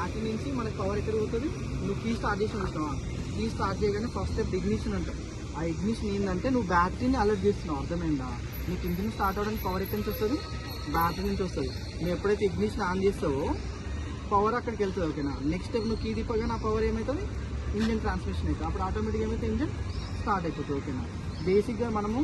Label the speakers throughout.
Speaker 1: Battery నుంచి మనకి power ఎక్కడ పోతుంది, నువ్వు కీ స్టార్ట్ చేసి ఉంటున్నావా, కీ స్టార్ట్ చేయగానే ఫస్ట్ స్టెప్ ఇగ్నిషన్ అంటావు. ఆ ఇగ్నిషన్ ఏంటంటే నువ్వు బ్యాటరీని అలర్ట్ చేస్తున్నావు, అర్థమైందా? నీకు ఇంజిన్ స్టార్ట్ అవ్వడానికి పవర్ ఎక్కడి నుంచి వస్తుంది, బ్యాటరీ నుంచి వస్తుంది. నువ్వు ఎప్పుడైతే ఇగ్నిషన్ ఆన్ చేస్తావో పవర్ అక్కడికి వెళ్తుంది, ఓకేనా? నెక్స్ట్ స్టెప్ నువ్వు కీ తిప్పగానే ఆ పవర్ ఏమవుతుంది, ఇంజన్ ట్రాన్స్మిషన్ అవుతుంది. అప్పుడు ఆటోమేటిక్గా ఏమైతే ఇంజన్ స్టార్ట్ అయిపోతుంది, ఓకేనా? బేసిక్గా మనము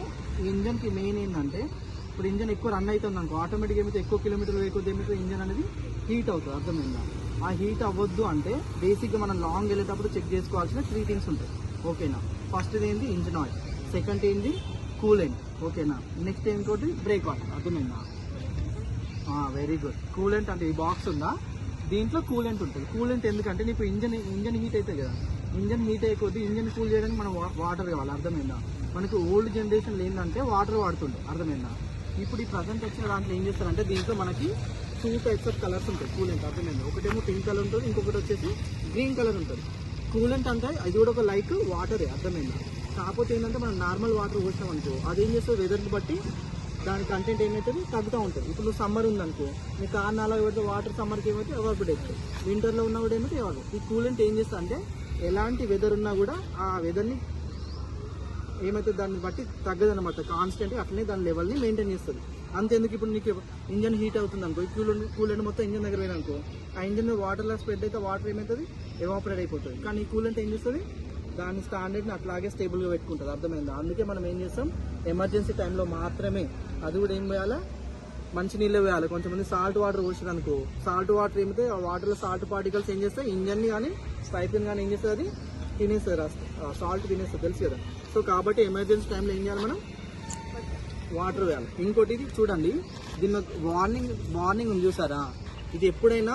Speaker 1: ఇంజన్కి మెయిన్ ఏంటంటే, ఇప్పుడు ఇంజన్ ఎక్కువ రన్ అవుతుంది అనుకో, ఆటోమేటిక్గా ఏమైతే ఎక్కువ కిలోమీటర్లు వేయకపోతే ఏమైతే ఇంజన్ అనేది హీట్ అవుతుంది, అర్థమైందా? ఆ హీట్ అవ్వద్దు అంటే బేసిక్గా మనం లాంగ్ వెళ్ళేటప్పుడు చెక్ చేసుకోవాల్సిన 3 థింగ్స్ ఉంటాయి, ఓకేనా? ఫస్ట్ ఏంటి, ఇంజిన్ ఆయిల్. సెకండ్ ఏంటి, కూలెంట్, ఓకేనా? నెక్స్ట్ ఇంకోటి బ్రేక్ ఆయిల్, అర్థమైందా? Very good. కూలెంట్ అంటే ఈ బాక్స్ ఉందా, దీంట్లో కూలెంట్ ఉంటుంది. కూలెంట్ ఎందుకంటే నీకు ఇంజన్ హీట్ అవుతాయి కదా, ఇంజన్ హీట్ అయిపోద్ది, ఇంజన్ కూల్ చేయడానికి మనం వాటర్ కావాలి, అర్థమైందా? మనకు ఓల్డ్ జనరేషన్లో ఏంటంటే వాటర్ వాడుతుండే, అర్థమైందా? ఇప్పుడు ఈ ప్రజెంట్ వచ్చిన దాంట్లో ఏం చేస్తారంటే దీంట్లో మనకి 2 టైప్స్ ఆఫ్ కలర్స్ ఉంటాయి కూలెంట్, అర్థమైందా? ఒకటేమో పింక్ కలర్ ఉంటుంది, ఇంకొకటి వచ్చేసి గ్రీన్ కలర్ ఉంటుంది. కూలెంట్ అంటే అది కూడా ఒక లైక్ వాటరే, అర్థమైందా? కాకపోతే ఏంటంటే మనం నార్మల్ వాటర్ పోసాం అనుకో, అదేం చేస్తుంది వెదర్ని బట్టి దాని కంటెంట్ ఏమవుతుంది తగ్గుతూ ఉంటుంది. ఇప్పుడు నువ్వు సమ్మర్ ఉందనుకో, నీ కార్ నాలా పెడితే వాటర్ సమ్మర్కి ఏమైతే ఎవాపరేట్ అవుతుంది, వింటర్లో ఉన్నా కూడా ఏమైతే ఎవాపరేట్. ఈ కూలెంట్ ఏం చేస్తా అంటే ఎలాంటి వెదర్ ఉన్నా కూడా ఆ వెదర్ని ఏమైతే దాన్ని బట్టి తగ్గదనమాట, కాన్స్టెంట్గా అట్లనే దాని లెవెల్ని మెయింటైన్ చేస్తుంది. అంతేందుకు ఇప్పుడు నీకు ఇంజన్ హీట్ అవుతుంది అనుకో, కూలెంట్ మొత్తం ఇంజన్ దగ్గర పోయిననుకో, ఆ ఇంజన్ వాటర్లో స్ప్రెడ్ అయితే వాటర్ ఏమవుతుంది ఎవాపరేట్ అయిపోతుంది. కానీ ఈ కూలెంట్ ఏం చేస్తుంది, దాని స్టాండర్డ్ని అట్లాగే స్టేబుల్గా పెట్టుకుంటుంది, అర్థమైందా? అందుకే మనం ఏం చేస్తాం, ఎమర్జెన్సీ టైంలో మాత్రమే అది కూడా ఏం వేయాలా, మంచి నీళ్ళు వేయాలి. కొంతమంది సాల్ట్ వాటర్ పోసారు అనుకో, సాల్ట్ వాటర్ ఏమైతే ఆ వాటర్లో సాల్ట్ పార్టికల్స్ ఏం చేస్తాయి, ఇంజన్ని కానీ పైప్ని కానీ ఏం చేస్తుంది, అది తినేస్తుంది, సాల్ట్ తినేస్తుంది, తెలుసు కదా? సో కాబట్టి ఎమర్జెన్సీ టైంలో ఏం చేయాలి, మనం వాటర్ వేయాలి. ఇంకోటి ఇది చూడండి, దీన్ని వార్నింగ్ ఉంది చూసారా, ఇది ఎప్పుడైనా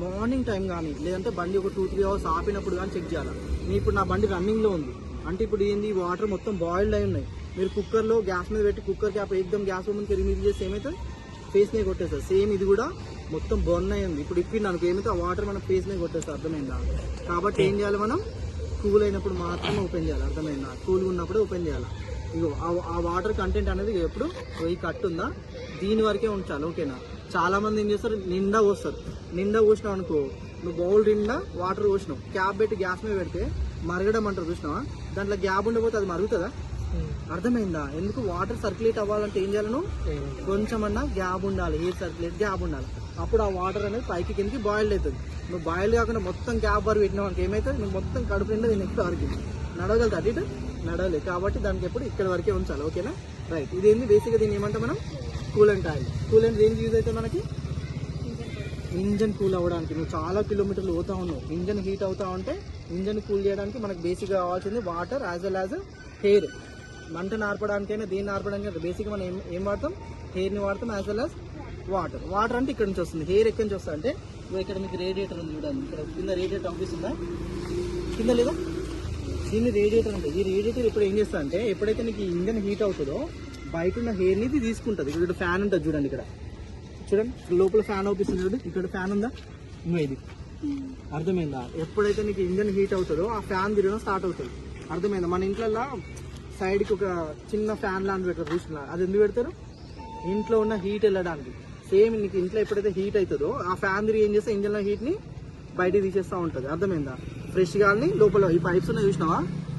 Speaker 1: మార్నింగ్ టైం కానీ లేదంటే బండి ఒక 2-3 అవర్స్ ఆపినప్పుడు కానీ చెక్ చేయాలి. ఇప్పుడు నా బండి రన్నింగ్లో ఉంది అంటే ఇప్పుడు ఏంది, వాటర్ మొత్తం బాయిల్డ్ అయి ఉన్నాయి. మీరు కుక్కర్లో గ్యాస్ మీద పెట్టి కుక్కర్ క్యాప్ ఏకదమ్ గ్యాస్ ఓపెన్కి రిమూవ్ చేసి ఏమైతే ఫేస్ మీద కొట్టేస్తారు, సేమ్ ఇది కూడా మొత్తం బర్న్ అయ్యింది. ఇప్పుడు ఇప్పింది అనుకో, ఏమైతే ఆ వాటర్ మనం ఫేస్ మీద కొట్టేస్తారు, అర్థమైందా? కాబట్టి ఏం చేయాలి, మనం కూల్ అయినప్పుడు మాత్రమే ఓపెన్ చేయాలి, అర్థమైందా? కూల్గా ఉన్నప్పుడే ఓపెన్ చేయాలి. ఇగో ఆ వాటర్ కంటెంట్ అనేది ఎప్పుడు ఈ కట్ ఉందా దీని వరకే ఉంచాలి, ఓకేనా? చాలా మంది ఏం చేస్తారు, నిండా పోస్తారు. నిండా పోసినావు అనుకో, నువ్వు బౌల్ నిండా వాటర్ పోసినావు, క్యాప్ పెట్టి గ్యాస్ మీద పెడితే మరగడం అంటారు చూసినావా, దాంట్లో గ్యాప్ ఉండకపోతే అది మరుగుతుందా, అర్థమైందా? ఎందుకు వాటర్ సర్క్యులేట్ అవ్వాలంటే ఏం చేయాలి, నువ్వు కొంచెమన్నా గ్యాప్ ఉండాలి, ఎయిర్ సర్క్యులేట్ గ్యాప్ ఉండాలి. అప్పుడు ఆ వాటర్ అనేది పైకి కిందకి బాయిల్డ్ అవుతుంది. నువ్వు బాయిల్ కాకుండా మొత్తం గ్యాప్ వరకు పెట్టినావు అనుకో, ఏమవుతుంది, నువ్వు మొత్తం కడుపు నిండా దీని ఎక్కువ వరకు నడవగలుగుతా, అటు ఇటు నడవలేదు. కాబట్టి దానికి ఎప్పుడు ఇక్కడ వరకే ఉంచాలి, ఓకేనా? రైట్. ఇదేంది బేసిక్గా దీన్ని ఏమంటాం మనం, కూలెంట్ ఆయిల్. కూలెంట్ దేనికి యూజ్ అయితే మనకి ఇంజన్ కూల్ అవ్వడానికి. నువ్వు చాలా కిలోమీటర్లు పోతా ఉన్నావు, ఇంజన్ హీట్ అవుతా ఉంటే ఇంజన్ కూల్ చేయడానికి మనకు బేసిక్గా కావాల్సింది water as well as hair. మంట నార్పడానికైనా దేన్ని నార్పడానికైనా బేసిక్గా మనం ఏం వాడతాం, హెయిర్ని వాడతాం as well as water. Water అంటే ఇక్కడ నుంచి వస్తుంది, హెయిర్ ఎక్కడి నుంచి వస్తుంది అంటే ఇక్కడ మీకు రేడియేటర్ ఉంది చూడండి, ఇక్కడ కింద రేడియేటర్ ఆఫీస్తుందా, కింద లేదా, దీన్ని రేడియేటర్ అంటే, ఈ రేడియేటర్ ఇప్పుడు ఏం చేస్తా అంటే ఎప్పుడైతే నీకు ఇంజన్ హీట్ అవుతుందో బయట ఉన్న హెయిర్ని ఇది తీసుకుంటుంది. ఇక్కడ ఫ్యాన్ ఉంటుంది చూడండి, ఇక్కడ చూడండి లోపల ఫ్యాన్ అవుపిస్తుంది చూడండి, ఇక్కడ ఫ్యాన్ ఉందా, ఇది అర్థమైందా? ఎప్పుడైతే నీకు ఇంజన్ హీట్ అవుతుందో ఆ ఫ్యాన్ తిరగడం స్టార్ట్ అవుతుంది, అర్థమైందా? మన ఇంట్లో సైడ్కి ఒక చిన్న ఫ్యాన్ లాంటి పెడతారు చూసిన, అది ఎందుకు పెడతారు, ఇంట్లో ఉన్న హీట్ వెళ్ళడానికి. సేమ్ నీకు ఇంట్లో ఎప్పుడైతే హీట్ అవుతుందో ఆ ఫ్యాన్ తిరిగి ఏం చేస్తే ఇంజన్లో హీట్ని బయటికి తీసేస్తూ ఉంటుంది, అర్థమైందా? ఫ్రెష్ గాలిని లోపల ఈ పైప్స్ ఉన్నాయి చూసినావా,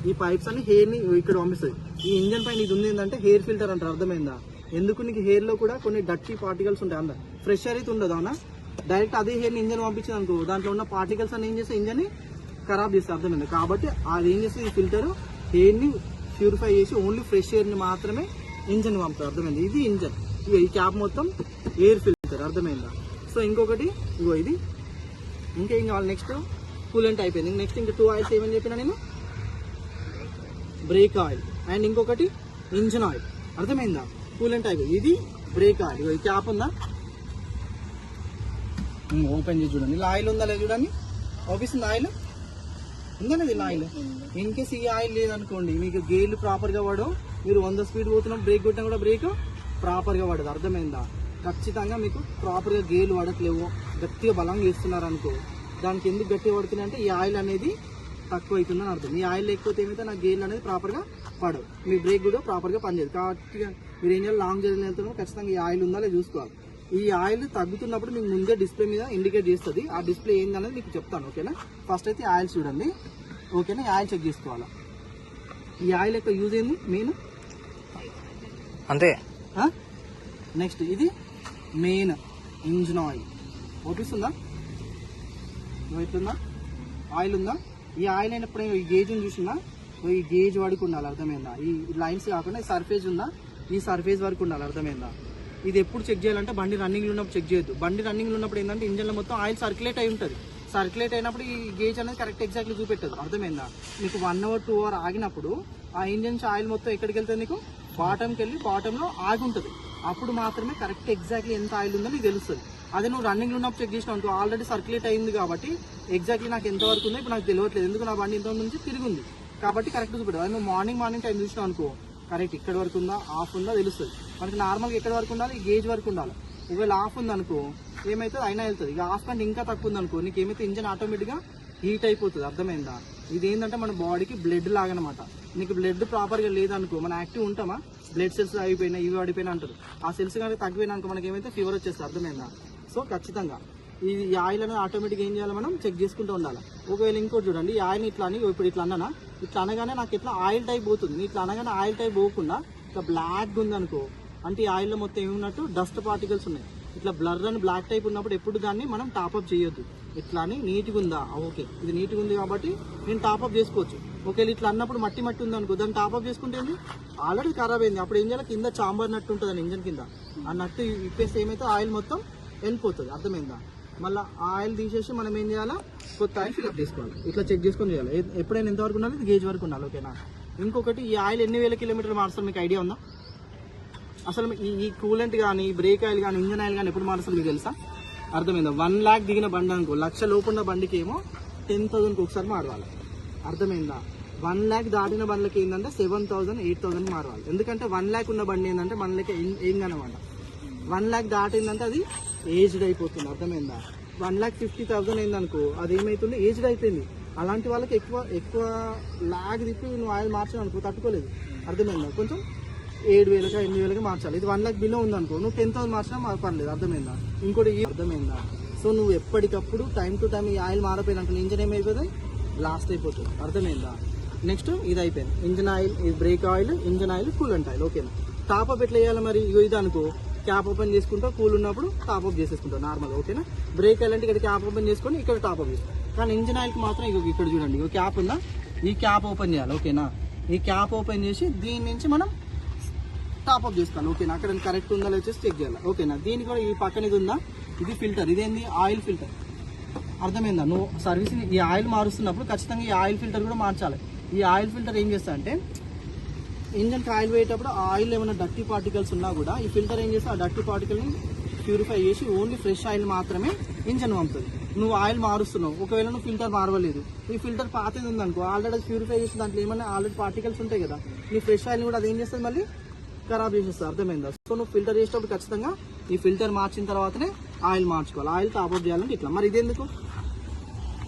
Speaker 1: ఈ పైప్స్ అన్ని హెయిర్ని ఇక్కడ పంపిస్తుంది. ఈ ఇంజన్ పైన ఇది ఉంది ఏంటంటే హెయిర్ ఫిల్టర్ అంటారు, అర్థమైందా? ఎందుకు, నీకు హెయిర్లో కూడా కొన్ని డర్టీ పార్టికల్స్ ఉంటాయి, అందరు ఫ్రెష్ ఎయిర్ అయితే ఉండదు, అవునా? డైరెక్ట్ అదే హెయిర్ని ఇంజన్ పంపించింది అనుకో, దాంట్లో ఉన్న పార్టికల్స్ అని ఏం చేస్తే ఇంజన్ని ఖరాబ్ చేస్తుంది, అర్థమైందా? కాబట్టి అది ఏం చేస్తుంది, ఈ ఫిల్టర్ హెయిర్ని ప్యూరిఫై చేసి ఓన్లీ ఫ్రెష్ ఎయిర్ని మాత్రమే ఇంజన్ పంపుతారు, అర్థమైంది? ఇది ఇంజన్. ఇక ఈ క్యాప్ మొత్తం ఎయిర్ ఫిల్టర్, అర్థమైందా? సో ఇంకొకటి ఇగో ఇది, ఇంకేం కావాలి, నెక్స్ట్ కూలెంట్ అయిపోయింది. నెక్స్ట్ ఇంకా 2 ఆయిల్స్ ఏమని చెప్పినా నేను, బ్రేక్ ఆయిల్ అండ్ ఇంకొకటి ఇంజన్ ఆయిల్, అర్థమైందా? కూలెంట్ అయిపోయింది, ఇది బ్రేక్ ఆయిల్. ఇగో ఈ క్యాప్ ఉందా, ఓపెన్ చేసి చూడండి, ఇలా ఆయిల్ ఉందా లేదు చూడండి, ఆఫీస్తుంది ఆయిల్ ఉందా లేదు, ఇలా ఆయిల్. ఇన్ కేస్ ఈ ఆయిల్ లేదనుకోండి, మీకు గేర్లు ప్రాపర్గా పడవు, మీరు 100 స్పీడ్ పోతున్నాం బ్రేక్ కొట్టినా కూడా బ్రేక్ ప్రాపర్గా పడదు, అర్థమైందా? ఖచ్చితంగా మీకు ప్రాపర్గా గేర్లు పడట్లేవు, గట్టిగా బలంగా వేస్తున్నారు అనుకో, దానికి ఎందుకు గట్టిగా పడుతున్నాయి అంటే ఈ ఆయిల్ అనేది తక్కువ అవుతుందని అర్థం. ఈ ఆయిల్ లేకపోతే ఏమైతే నా గేర్లు అనేది ప్రాపర్గా పడవు, మీ బ్రేక్ కూడా ప్రాపర్గా పనిచేయదు. కాబట్టి మీరు ఏం చేయాలి, లాంగ్ జర్నీ వెళ్తున్నాం ఖచ్చితంగా ఈ ఆయిల్ ఉందా లేదా చూసుకోవాలి. ఈ ఆయిల్ తగ్గుతున్నప్పుడు మీకు ముందే డిస్ప్లే మీద ఇండికేట్ చేస్తుంది. ఆ డిస్ప్లే ఏందనేది మీకు చెప్తాను. ఓకేనా, ఫస్ట్ అయితే ఆయిల్ చూడండి. ఓకేనా, ఈ ఆయిల్ చెక్ చేసుకోవాలా. ఈ ఆయిల్ యొక్క యూజ్ ఏంది మెయిన్
Speaker 2: అంతే.
Speaker 1: నెక్స్ట్ ఇది మెయిన్ ఇంజిన్ ఆయిల్. ఓపిస్తుందా, ఇట్లుందా ఆయిల్ ఉందా? ఈ ఆయిల్ అయినప్పుడు ఈ గేజ్ని చూసిందా, ఈ గేజ్ వరకు ఉండాలి, అర్థమైందా? ఈ లైన్స్ కాకుండా ఈ సర్ఫేస్ ఉందా, ఈ సర్ఫేస్ వరకు ఉండాలి, అర్థమైందా? ఇది ఎప్పుడు చెక్ చేయాలంటే బండి రన్నింగ్లో ఉన్నప్పుడు చెక్ చేయొద్దు. బండి రన్నింగ్లో ఉన్నప్పుడు ఏంటంటే ఇంజన్లో మొత్తం ఆయిల్ సర్క్యులేట్ అయి ఉంటుంది. సర్క్యులేట్ అయినప్పుడు ఈ గేజ్ అనేది కరెక్ట్ ఎగ్జాక్ట్లీ చూపెట్టదు, అర్థమైందా? మీకు 1 అవర్ 2 అవర్ ఆగినప్పుడు ఆ ఇంజన్ ఆయిల్ మొత్తం ఎక్కడికి వెళ్తుంది, నీకు బాటంకి వెళ్ళి బాటంలో ఆగి ఉంటుంది. అప్పుడు మాత్రమే కరెక్ట్ ఎగ్జాక్ట్లీ ఎంత ఆయిల్ ఉందో నీకు తెలుస్తుంది. అదే నువ్వు రన్నింగ్లో ఉన్నప్పుడు చెక్ చేసినావు అనుకో, ఆల్రెడీ సర్క్యులేట్ అయింది కాబట్టి ఎగ్జాక్ట్లీ నాకు ఎంత వరకు ఉందో ఇప్పుడు నాకు తెలియట్లేదు, ఎందుకు నా బండి ఇంత నుంచి తిరిగి ఉంది కాబట్టి కరెక్ట్ చూపెట్టదు. అది నువ్వు మార్నింగ్ టైం చూసినావు అనుకో, కరెక్ట్ ఇక్కడ వరకు ఉందా ఆఫ్ ఉందా తెలుస్తుంది. మనకి నార్మల్గా ఎక్కడ వరకు ఉండాలి, ఈ గేజ్ వరకు ఉండాలి. ఒకవేళ ఆఫ్ ఉందనుకో ఏమైతుంది, అయినా వెళ్తుంది. ఇక ఆఫ్ కంటే ఇంకా తక్కువ ఉందనుకో నీకు ఏమైతే ఇంజన్ ఆటోమేటిక్గా హీట్ అయిపోతుంది, అర్థమైందా? ఇది ఏంటంటే మన బాడీకి బ్లడ్ లాగనమాట. నీకు బ్లడ్ ప్రాపర్గా లేదనుకో మనం యాక్టివ్ ఉంటామా, బ్లడ్ సెల్స్ అయిపోయినా ఇవి పడిపోయినా అంటారు. ఆ సెల్స్ కనుక తగ్గిపోయినా అనుకో మనకి ఏమైతే ఫీవర్ వచ్చేస్తుంది, అర్థమైందా? సో ఖచ్చితంగా ఈ ఆయిల్ అనేది ఆటోమేటిక్గా ఏం చేయాలి, మనం చెక్ చేసుకుంటూ ఉండాలి. ఒకవేళ ఇంకోటి చూడండి, ఈ ఆయిల్ని ఇట్లా అని ఇప్పుడు ఇట్లా అన్నానా, ఇట్లా అనగానే నాకు ఇట్లా ఆయిల్ టైప్ పోతుంది. ఇట్లా అనగానే ఆయిల్ టైప్ పోకుండా ఇట్లా బ్లాక్ ఉందనుకో అంటే ఈ ఆయిల్లో మొత్తం ఏమున్నట్టు డస్ట్ పార్టికల్స్ ఉన్నాయి. ఇట్లా బ్లర్ అని బ్లాక్ టైప్ ఉన్నప్పుడు ఎప్పుడు దాన్ని మనం టాప్అప్ చేయొద్దు. ఇట్లా అని నీట్గా ఉందా, ఓకే ఇది నీట్గా ఉంది కాబట్టి నేను టాప్అప్ చేసుకోవచ్చు. ఒకవేళ ఇట్లా అన్నప్పుడు మట్టి ఉందనుకో దాన్ని టాప్అప్ చేసుకుంటే ఆల్రెడీ ఖరాబ్ అయింది. అప్పుడు ఏం చేయాలి, కింద చాంబర్ నట్టు ఉంటుంది అని ఇంజన్ కింద, ఆ నట్టు ఇప్పేస్తే ఏమైతే ఆయిల్ మొత్తం వెళ్ళిపోతుంది, అర్థమైందా? మళ్ళీ ఆయిల్ తీసేసి మనం ఏం చేయాలా, కొత్త ఆయిల్ ఫిల్అప్ చేసుకోవాలి. ఇట్లా చెక్ చేసుకొని చేయాలి. ఎప్పుడైనా ఎంతవరకు ఉండాలి, ఇది గేజ్ వరకు ఉండాలి, ఓకేనా? ఇంకొకటి, ఈ ఆయిల్ ఎన్ని వేల కిలోమీటర్లు మారుస్తారు మీకు ఐడియా ఉందా? అసలు ఈ కూలెంట్ కానీ బ్రేక్ ఆయిల్ కానీ ఇంజన్ ఆయిల్ కానీ ఎప్పుడు మారుస్తారు మీకు తెలుసా? అర్థమైందా? 1 lakh దిగిన బండి అనుకో, 1,00,000 లోపు ఉన్న బండికి ఏమో 10,000కి ఒకసారి మారవాలి, అర్థమైందా? 1 lakh దాటిన బండ్లకి ఏంటంటే 7,000 8,000 మారవాలి. ఎందుకంటే 1 lakh ఉన్న బండి ఏంటంటే మన లెక్క ఏం కనమాట. 1 lakh దాటిందంటే అది ఏజ్డ్ అయిపోతుంది, అర్థమైందా? 1,50,000 అయిందనుకో అది ఏమైతుంది, ఏజ్డ్ అయిపోయింది. అలాంటి వాళ్ళకి ఎక్కువ లాగ్ తిప్పి నువ్వు ఆయిల్ మార్చావు అనుకో తట్టుకోలేదు, అర్థమైందా? కొంచెం 7,000 8,000 మార్చాలి. ఇది 1 lakh బిలో ఉందనుకో నువ్వు 10,000 మార్చినా పర్లేదు, అర్థమైందా? ఇంకోటి అర్థమైందా? సో నువ్వు ఎప్పటికప్పుడు టైం టు టైం ఈ ఆయిల్ మారిపోయినట్టు ఇంజన్ ఏమైపోతుంది, బ్లాస్ట్ అయిపోతుంది, అర్థమైందా? నెక్స్ట్ ఇది అయిపోయింది, ఇంజన్ ఆయిల్, ఇది break oil, engine oil, coolant oil, ఓకేనా? టాప్అప్ ఎట్లా వేయాలి మరి, ఇది అనుకో క్యాప్ ఓపెన్ చేసుకుంటావు, కూల్ ఉన్నప్పుడు టాప్అప్ చేసేసుకుంటావు నార్మల్గా, ఓకేనా? బ్రేక్ ఆయిల్ అంటే ఇక్కడ క్యాప్ ఓపెన్ చేసుకొని ఇక్కడ టాప్అప్ చేసుకోవాలి. కానీ ఇంజన్ ఆయిల్కి మాత్రం ఇక్కడ చూడండి, ఇక క్యాప్ ఉందా, ఈ క్యాప్ ఓపెన్ చేయాలి, ఓకేనా? ఈ క్యాప్ ఓపెన్ చేసి దీని నుంచి మనం టాప్అప్ చేసుకోవాలి, ఓకేనా? అక్కడ కరెక్ట్ ఉందా లేదా చెక్ చేయాలి, ఓకేనా? దీనికి కూడా ఈ పక్కన ఇది ఉందా, ఇది ఫిల్టర్, ఇదేంది ఆయిల్ ఫిల్టర్, అర్థమైందా? నువ్వు సర్వీసింగ్ ఈ ఆయిల్ మారుస్తున్నప్పుడు ఖచ్చితంగా ఈ ఆయిల్ ఫిల్టర్ కూడా మార్చాలి. ఈ ఆయిల్ ఫిల్టర్ ఏం చేస్తా అంటే ఇంజన్కి ఆయిల్ వేయేటప్పుడు ఆ ఆయిల్ ఏమైనా డర్టీ పార్టికల్స్ ఉన్నా కూడా ఈ ఫిల్టర్ ఏం చేస్తే ఆ డర్టీ పార్టికల్ని ప్యూరిఫై చేసి ఓన్లీ ఫ్రెష్ ఆయిల్ మాత్రమే ఇంజన్ పంపుతుంది. నువ్వు ఆయిల్ మారుస్తున్నావు, ఒకవేళ నువ్వు ఫిల్టర్ మారవలేదు, ఈ ఫిల్టర్ పాతది ఉందనుకో ఆల్రెడీ ప్యూరిఫై చేసి దాంట్లో ఏమైనా ఆల్రెడీ పార్టికల్స్ ఉంటాయి కదా, నీ ఫ్రెష్ ఆయిల్ కూడా అది ఏం చేస్తుంది, మళ్ళీ ఖరాబ్ చేసేస్తుంది, అర్థమైందా? సో నువ్వు ఫిల్టర్ చేసేటప్పుడు ఖచ్చితంగా ఈ ఫిల్టర్ మార్చిన తర్వాతనే ఆయిల్ మార్చుకోవాలి. ఆయిల్ టాప్అప్ చేయాలంటే ఇట్లా. మరి ఇదెందుకు,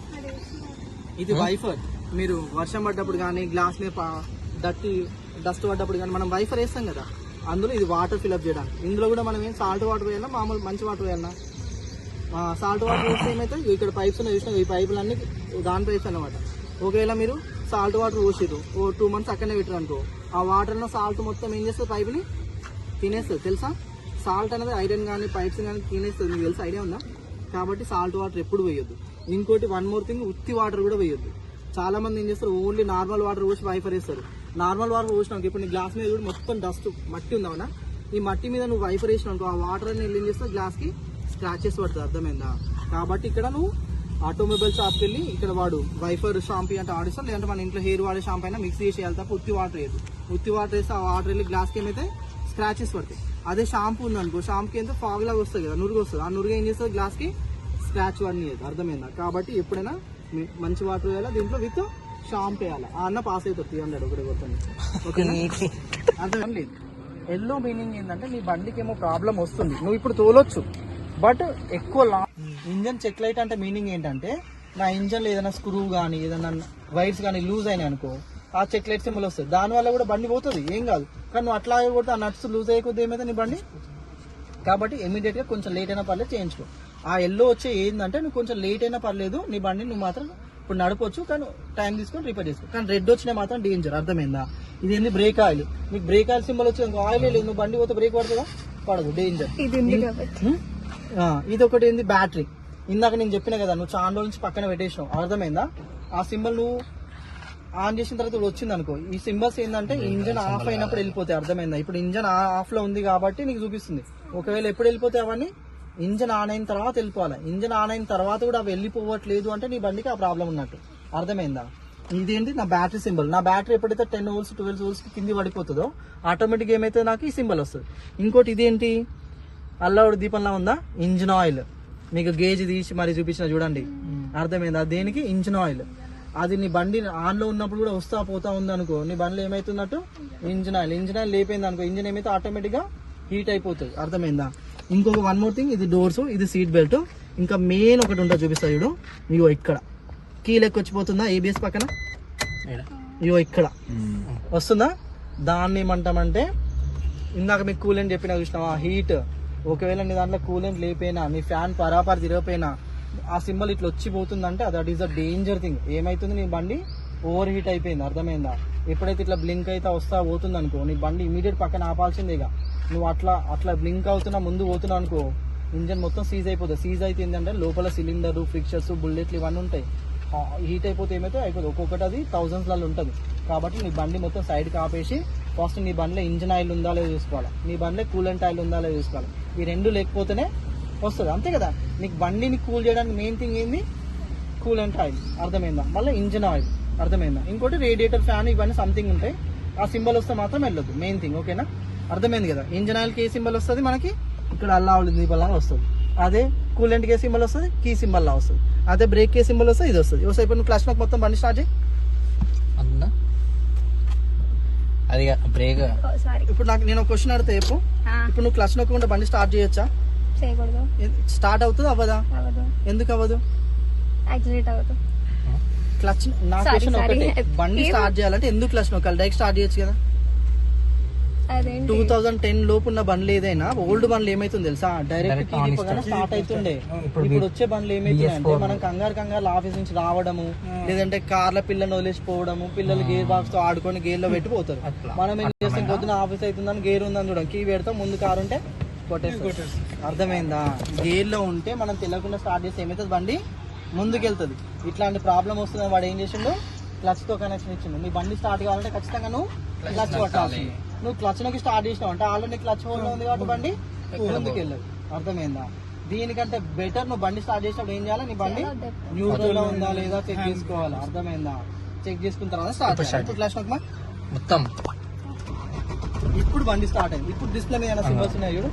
Speaker 1: ఇది వైఫర్. మీరు వర్షం పడ్డప్పుడు కానీ గ్లాస్ మీద డస్ట్ పడ్డప్పుడు కానీ మనం వైఫర్ వేస్తాం కదా, అందులో ఇది వాటర్ ఫిల్అప్ చేయడానికి. ఇందులో కూడా మనం ఏం సాల్ట్ వాటర్ వేయాలా, మామూలు మంచి వాటర్ వేయాలన్నా? సాల్ట్ వాటర్ వేస్తే ఏమైతే ఇక్కడ పైప్స్ ఉన్నాయి చూసినా, ఈ పైపులన్నీ దాని పైప్స్ అన్నమాట. ఒకవేళ మీరు సాల్ట్ వాటర్ పోసిరు, ఓ 2 months అక్కడనే పెట్టారు అనుకో, ఆ వాటర్లో సాల్ట్ మొత్తం ఏం చేస్తుంది, పైపుని తినేస్తుంది, తెలుసా? సాల్ట్ అనేది ఐరన్ కానీ పైప్స్ కానీ తినేస్తుంది, మీకు తెలుసు, ఐడియా ఉందా? కాబట్టి సాల్ట్ వాటర్ ఎప్పుడు వేయొద్దు. ఇంకోటి 1 more thing, ఉత్తి వాటర్ కూడా వేయొద్దు. చాలా మంది ఏం చేస్తారు, ఓన్లీ నార్మల్ వాటర్ పోసి వైఫర్ వేస్తారు. నార్మల్ వాటర్ పోసినాక ఇప్పుడు నీ గ్లాస్ మీద కూడా మొత్తం డస్ట్ మట్టి ఉందామన్నా, ఈ మట్టి మీద నువ్వు వైఫర్ వేసినావు, ఆ వాటర్ అని ఏం చేస్తావు, గ్లాస్కి స్క్రాచెస్ పడుతుంది, అర్థమైందా? కాబట్టి ఇక్కడ నువ్వు ఆటోమొబైల్ షాప్కి వెళ్ళి ఇక్కడ వాడు వైఫర్ షాంపూ అంటే ఆడిస్తాం, లేదంటే మన ఇంట్లో హెయిర్ వాడే షాంపూ అయినా మిక్స్ చేసి వెళ్తా, ఉత్తి వాటర్ వేయదు. ఉత్తి వాటర్ వేస్తే ఆ వాటర్ వెళ్ళి గ్లాస్కి ఏమైతే స్క్రాచెస్ పడతాయి. అదే షాంపూ ఉందనుకో, షాంపూకి ఎంత ఫాగ్ లాగా వస్తుంది కదా, నురుగు వస్తుంది, ఆ నురుగు ఏం చేస్తుంది, గ్లాస్కి స్క్రాచ్ వాడిని, అర్థమైందా? కాబట్టి ఎప్పుడైనా మంచి వాటర్ వేయాలి, దీంట్లో విత్ షాంపూ వేయాలి. ఆ అన్న పాస్ అవుతుంది 300 ఒకటి కొట్టండి, ఓకేనా? అర్థం లేదు. ఎల్లో మీనింగ్ ఏంటంటే నీ బండికి ఏమో ప్రాబ్లం వస్తుంది, నువ్వు ఇప్పుడు తోలొచ్చు, బట్ ఎక్కువ ఇంజన్ చెక్ లైట్ అంటే మీనింగ్ ఏంటంటే నా ఇంజన్లో ఏదైనా స్క్రూ కానీ ఏదైనా వైర్స్ కానీ లూజ్ అయినాయి అనుకో, ఆ చెక్ లైట్ సింబల్ వస్తుంది, దానివల్ల కూడా బండి పోతుంది, ఏం కాదు. కానీ నువ్వు అట్లా కొడితే ఆ నట్స్ లూజ్ అయ్యకొద్ది ఏమైతే నీ బండి కాబట్టి ఇమీడియట్ గా కొంచెం లేట్ అయినా పర్లేదు చేయించుకో. ఆ ఎల్లో వచ్చే ఏంటంటే నువ్వు కొంచెం లేట్ అయినా పర్లేదు, నీ బండి నువ్వు మాత్రం ఇప్పుడు నడపొచ్చు, కానీ టైం తీసుకొని రిపేర్ చేసుకో. కానీ రెడ్ వచ్చినా మాత్రం డేంజర్, అర్థమైందా? ఇది ఏంది బ్రేక్ ఆయిల్, నీకు బ్రేక్ ఆయిల్ సింబల్ వచ్చి ఆయిల్ లేదు, నువ్వు బండి పోతే బ్రేక్ పడుతుందా? పడదు, డేంజర్. ఇది ఒకటి ఏంది బ్యాటరీ, ఇందాక నేను చెప్పిన కదా నువ్వు చాలా రోజుల నుంచి పక్కన పెట్టేసినావు, అర్థమైందా? ఆ సింబల్ నువ్వు ఆన్ చేసిన తర్వాత ఇప్పుడు వచ్చింది అనుకో, ఈ సింబల్స్ ఏంటంటే ఇంజన్ ఆఫ్ అయినప్పుడు వెళ్ళిపోతాయి, అర్థమైందా? ఇప్పుడు ఇంజన్ ఆఫ్ లో ఉంది కాబట్టి నీకు చూపిస్తుంది. ఒకవేళ ఎప్పుడు వెళ్ళిపోతాయి అవన్నీ ఇంజన్ ఆన్ అయిన తర్వాత వెళ్ళిపోవాలి. ఇంజన్ ఆన్ అయిన తర్వాత కూడా అవి వెళ్ళిపోవట్లేదు అంటే నీ బండికి ఆ ప్రాబ్లం ఉన్నట్టు, అర్థమైందా? ఇదేంటి నా బ్యాటరీ సింబల్. నా బ్యాటరీ ఎప్పుడైతే 10 వోల్ట్స్ 12 వోల్ట్స్ కింది పడిపోతుందో ఆటోమేటిక్ ఏమైతే నాకు ఈ సింబల్ వస్తుంది. ఇంకోటి ఇదేంటి అల్లవుడు దీపంలా ఉందా, ఇంజిన్ ఆయిల్. మీకు గేజ్ తీసి మరి చూపించిన చూడండి, అర్థమైందా? దేనికి? Engine oil. అది నీ బండి ఆన్ లో ఉన్నప్పుడు కూడా వస్తా పోతా ఉంది అనుకో, నీ బండిలో ఏమైతున్నట్టు ఇంజిన్ ఆయిల్. ఇంజిన్ ఆయిల్ లేపోయింది అనుకో, ఇంజిన్ ఏమైతే ఆటోమేటిక్ గా హీట్ అయిపోతుంది, అర్థమైందా? ఇంకొక వన్ మోర్ థింగ్, ఇది డోర్స్, ఇది సీట్ బెల్ట్. ఇంకా మెయిన్ ఒకటి ఉంటుంది చూపిస్తా చూడు, ఇగో ఇక్కడ కీ లెక్క వచ్చిపోతుందా ఏబిఎస్ పక్కన, ఇగో ఇక్కడ వస్తుందా? దాన్ని ఏమంటామంటే ఇందాక మీకు కూలెంట్ చెప్పినా చూసినావా, హీట్. ఒకవేళ నీ దాంట్లో కూలెంట్ లేకపోయినా, నీ ఫ్యాన్ పరాపర తిరగపోయినా ఆ సింబల్ ఇట్లా వచ్చిపోతుందంటే that is the danger thing. ఏమైతుంది, నీ బండి ఓవర్ హీట్ అయిపోయింది, అర్థమైందా? ఎప్పుడైతే ఇట్లా బ్లింక్ అయితే వస్తా పోతుంది అనుకో, నీ బండి ఇమీడియట్ పక్కన ఆపాల్సిందేగా. నువ్వు అట్లా బ్లింక్ అవుతున్నా ముందు పోతున్నావు అనుకో, ఇంజన్ మొత్తం సీజ్ అయిపోతుంది. సీజ్ అయితే ఏంటంటే లోపల సిలిండర్, ఫ్రిక్షర్స్, బుల్లెట్లు ఇవన్నీ ఉంటాయి. హీట్ అయిపోతే అయిపోతుంది. ఒక్కొక్కటి అది థౌజండ్స్లలో ఉంటుంది. కాబట్టి నీ బండి మొత్తం సైడ్కి ఆపేసి ఫస్ట్ నీ బండిలో ఇంజన్ ఆయిల్ ఉందా లేదో చూసుకోవాలి, నీ బండిలో కూలెంట్ ఆయిల్ ఉందా లేదో చూసుకోవాలి. ఈ రెండు లేకపోతేనే వస్తుంది, అంతే కదా? నీకు బండిని కూల్ చేయడానికి మెయిన్ థింగ్ ఏంది? కూలెంట్ ఆయిల్, అర్థమైందా? మళ్ళీ ఇంజన్ ఆయిల్, అర్థమైందా? ఇంకోటి రేడియేటర్, ఫ్యాన్, ఇవన్నీ సంథింగ్ ఉంటాయి. ఆ సింబల్ వస్తే మాత్రం వెళ్ళొద్దు, మెయిన్ థింగ్, ఓకేనా? అర్థమైంది కదా? ఇంజన్ ఆయిల్కి ఏ సింబల్ వస్తుంది మనకి? ఇక్కడ అల్లావులు దీపంలా వస్తుంది. అదే కూలెంట్కి ఏ సింబల్ వస్తుంది? కీ సింబల్ లా వస్తుంది. అదే బ్రేక్ ఏ సింబల్ వస్తుంది? ఇది వస్తుంది. ఇప్పుడు నువ్వు క్లచ్ నొక్కి మొత్తం బండి స్టార్ట్ చేయి.
Speaker 2: అది బ్రేక్.
Speaker 1: ఇప్పుడు నాకు నేను ఒక క్వశ్చన్ అడితే చెప్పు, ఇప్పుడు నువ్వు క్లచ్ నొక్కకుండా బండి స్టార్ట్ చేయొచ్చా?
Speaker 3: చేయకూడదు.
Speaker 1: స్టార్ట్ అవుతుంది అవ్వదా? ఎందుకు అవ్వదు?
Speaker 3: యాక్సిడెంట్ అవ్వదు.
Speaker 1: క్లచ్ నా క్వశ్చన్ ఒకటే, బండి స్టార్ట్ చేయాలంటే ఎందుకు క్లచ్ నొక్కాలి? డైరెక్ట్ స్టార్ట్ చేయొచ్చు కదా. 2010 లోపు ఉన్న బండ్లు ఏదైనా, ఓల్డ్ బండ్లు ఏమైతుంది తెలుసా, డైరెక్ట్ స్టార్ట్ అవుతుండే. ఇప్పుడు వచ్చే బండ్లు ఏమైతుందంటే మనం కంగారు ఆఫీస్ నుంచి రావడము, లేదంటే కార్ల పిల్లల్ని వదిలేసిపోవడము, పిల్లలు గేర్ బాక్స్ తో ఆడుకొని గేర్ లో పెట్టిపోతారు. మనం ఏం చేస్తాం, పొద్దున ఆఫీస్ అవుతుందని గేర్ ఉందని చూడం, కీ పెడతాం, ముందు కారు ఉంటే కొట్టేస్తాం, అర్థమైందా? గేర్ లో ఉంటే మనం తెలియకుండా స్టార్ట్ చేస్తే ఏమైతుంది, బండి ముందుకెళ్తుంది. ఇట్లాంటి ప్రాబ్లం వస్తుందని వాడు ఏం చేసిండు, క్లచ్ తో కనెక్షన్ ఇచ్చిండు. నీ బండి స్టార్ట్ కావాలంటే ఖచ్చితంగా నువ్వు క్లచ్ పట్టాల్సింది. నువ్వు క్లచ్ నొక్కి స్టార్ట్ చేసినావు అంటే ఆల్రెడీ క్లచ్ హోల్డ్ ఉంది కాబట్టి బండి ముందుకెళ్ళదు, అర్థమైందా? దీనికంటే బెటర్ నువ్వు బండి స్టార్ట్ చేసినప్పుడు ఏం చేయాలి, నీ బండి న్యూట్రల్ లో ఉందా లేదా చెక్ చేసుకోవాలి, అర్థమైందా? చెక్ చేసుకున్న తర్వాత స్టార్ట్ చేయాలి. క్లచ్ నొక్కమా
Speaker 2: మొత్తం.
Speaker 1: ఇప్పుడు బండి స్టార్ట్ అయింది. ఇప్పుడు డిస్ప్లే మీద సింబల్స్ ఉన్నాయి చూడు,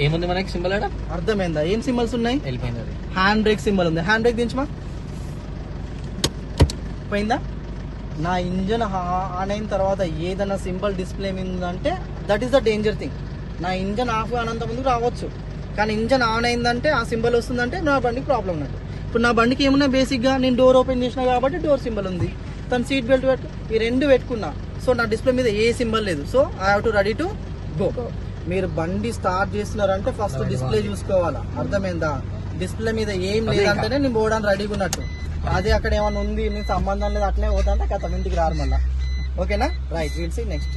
Speaker 2: ఏముంది మనకి సింబల్ ఆడ,
Speaker 1: అర్థమైందా? ఏం సింబల్స్ ఉన్నాయి?
Speaker 2: వెళ్ళిపోయింది. అది
Speaker 1: హ్యాండ్ బ్రేక్ సింబల్ ఉంది. హ్యాండ్ బ్రేక్ దించమా, పోయిందా? నా ఇంజన్ ఆన్ అయిన తర్వాత ఏదైనా సింబల్ డిస్ప్లే మీద ఉందంటే that is the danger thing. నా ఇంజన్ ఆఫ్ అనంత ముందుకు రావచ్చు, కానీ ఇంజన్ ఆన్ అయిందంటే ఆ సింబల్ వస్తుందంటే నా బండికి ప్రాబ్లం ఉన్నట్టు. ఇప్పుడు నా బండికి ఏమున్నా బేసిక్గా నేను డోర్ ఓపెన్ చేసినా కాబట్టి డోర్ సింబల్ ఉంది, తను సీట్ బెల్ట్ పెట్టు, ఈ రెండు పెట్టుకున్నా. సో నా డిస్ప్లే మీద ఏ సింబల్ లేదు. So I have to ready to go. మీరు బండి స్టార్ట్ చేస్తున్నారంటే ఫస్ట్ డిస్ప్లే చూసుకోవాలా, అర్థమైందా? డిస్ప్లే మీద ఏం లేదంటేనే నేను పోవడానికి రెడీగా ఉన్నట్టు. అదే అక్కడ ఏమైనా ఉంది, నీకు సంబంధం లేదు అట్లే పోతా అంటే కథ ఇంటికి రారు మళ్ళా, ఓకేనా? Right, will see next.